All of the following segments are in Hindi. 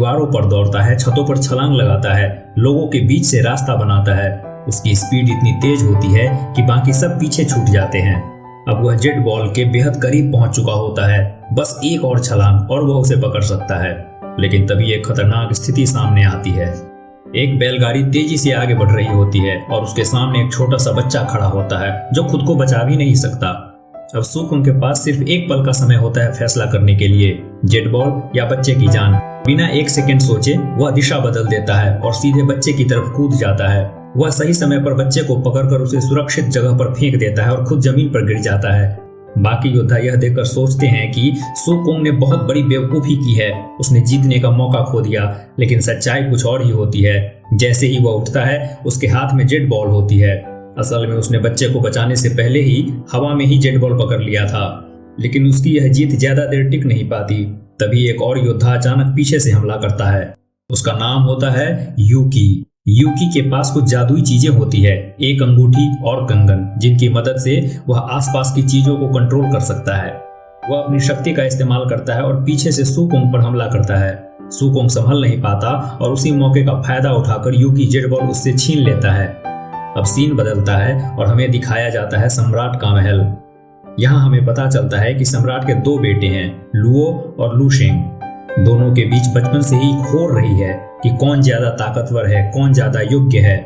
दीवारों पर दौड़ता है, छतों पर छलांग लगाता है, लोगों के बीच से रास्ता बनाता है। उसकी स्पीड इतनी तेज होती है कि बाकी सब पीछे छूट जाते हैं। अब वह जेट बॉल के बेहद करीब पहुंच चुका होता है, बस एक और छलांग और वह उसे पकड़ सकता है। लेकिन तभी एक खतरनाक स्थिति सामने आती है। एक बैलगाड़ी तेजी से आगे बढ़ रही होती है और उसके सामने एक छोटा सा बच्चा खड़ा होता है जो खुद को बचा भी नहीं सकता। अब सुकुंग के पास सिर्फ एक पल का समय होता है फैसला करने के लिए, जेट बॉल या बच्चे की जान। बिना एक सेकंड सोचे वह दिशा बदल देता है और सीधे बच्चे की तरफ कूद जाता है। वह सही समय पर बच्चे को पकड़कर उसे सुरक्षित जगह पर फेंक देता है और खुद जमीन पर गिर जाता है। बाकी योद्धा यह देखकर सोचते हैं कि सुकुंग ने बहुत बड़ी बेवकूफी की है, उसने जीतने का मौका खो दिया। लेकिन सच्चाई कुछ और ही होती है। जैसे ही वह उठता है उसके हाथ में जेट बॉल होती है। असल में उसने बच्चे को बचाने से पहले ही हवा में ही जेट बॉल पकड़ लिया था। लेकिन उसकी यह जीत ज्यादा देर टिक नहीं पाती। तभी एक और योद्धा अचानक पीछे से हमला करता है। उसका नाम होता है यूकी। यूकी के पास कुछ जादुई चीजें होती है, एक अंगूठी और कंगन, जिनकी मदद से वह आसपास की चीजों को कंट्रोल कर सकता है। वह अपनी शक्ति का इस्तेमाल करता है और पीछे से सुकुंग पर हमला करता है। सुकुंग संभल नहीं पाता और उसी मौके का फायदा उठाकर यूकी जेट बॉल उससे छीन लेता है। अब सीन बदलता है और हमें दिखाया जाता है सम्राट का महल। यहाँ हमें पता चलता है कि सम्राट के दो बेटे हैं, लुओ और लुशेंग। दोनों के बीच बचपन से ही होड़ रही है कि कौन ज्यादा ताकतवर है, कौन ज्यादा योग्य है।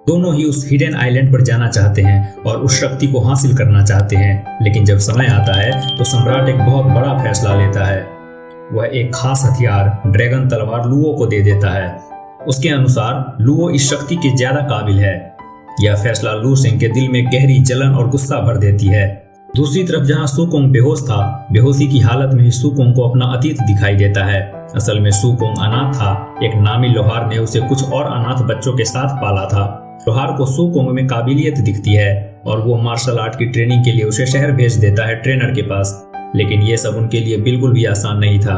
दोनों ही उस हिडन आइलैंड पर जाना चाहते हैं और उस शक्ति को हासिल करना चाहते हैं। लेकिन जब समय आता है तो सम्राट एक बहुत बड़ा फैसला लेता है। वह एक खास हथियार, ड्रैगन तलवार लुओ को दे देता है। उसके अनुसार लुओ इस शक्ति के ज्यादा काबिल है। यह फैसला लुशेंग के दिल में गहरी जलन और गुस्सा भर देती है। दूसरी तरफ जहां सुकुंग बेहोश था, बेहोशी की हालत में ही सुकुंग को अपना अतीत दिखाई देता है। असल में सुकुंग अनाथ था। एक नामी लोहार ने उसे कुछ और अनाथ बच्चों के साथ पाला था। लोहार को सुकुंग में काबिलियत दिखती है और वो मार्शल आर्ट की ट्रेनिंग के लिए उसे शहर भेज देता है ट्रेनर के पास। लेकिन ये सब उनके लिए बिल्कुल भी आसान नहीं था,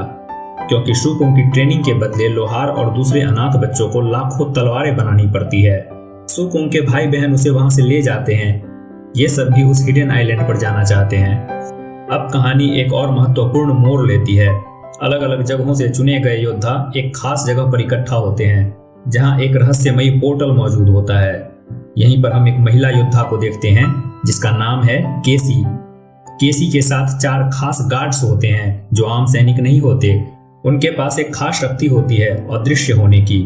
क्योंकि सुकुंग की ट्रेनिंग के बदले लोहार और दूसरे अनाथ बच्चों को लाखों तलवारें बनानी पड़ती है। सुकुंग के भाई बहन उसे वहां से ले जाते हैं। ये सब भी उस हिडन आइलैंड पर जाना चाहते हैं। अब कहानी एक और महत्वपूर्ण मोड़ लेती है। अलग अलग जगहों से चुने गए योद्धा एक खास जगह पर इकट्ठा होते हैं, जहां एक रहस्यमयी पोर्टल मौजूद होता है। यहीं पर हम एक महिला योद्धा को देखते हैं जिसका नाम है केसी। केसी के साथ 4 खास गार्ड्स होते हैं जो आम सैनिक नहीं होते। उनके पास एक खास शक्ति होती है, अदृश्य होने की।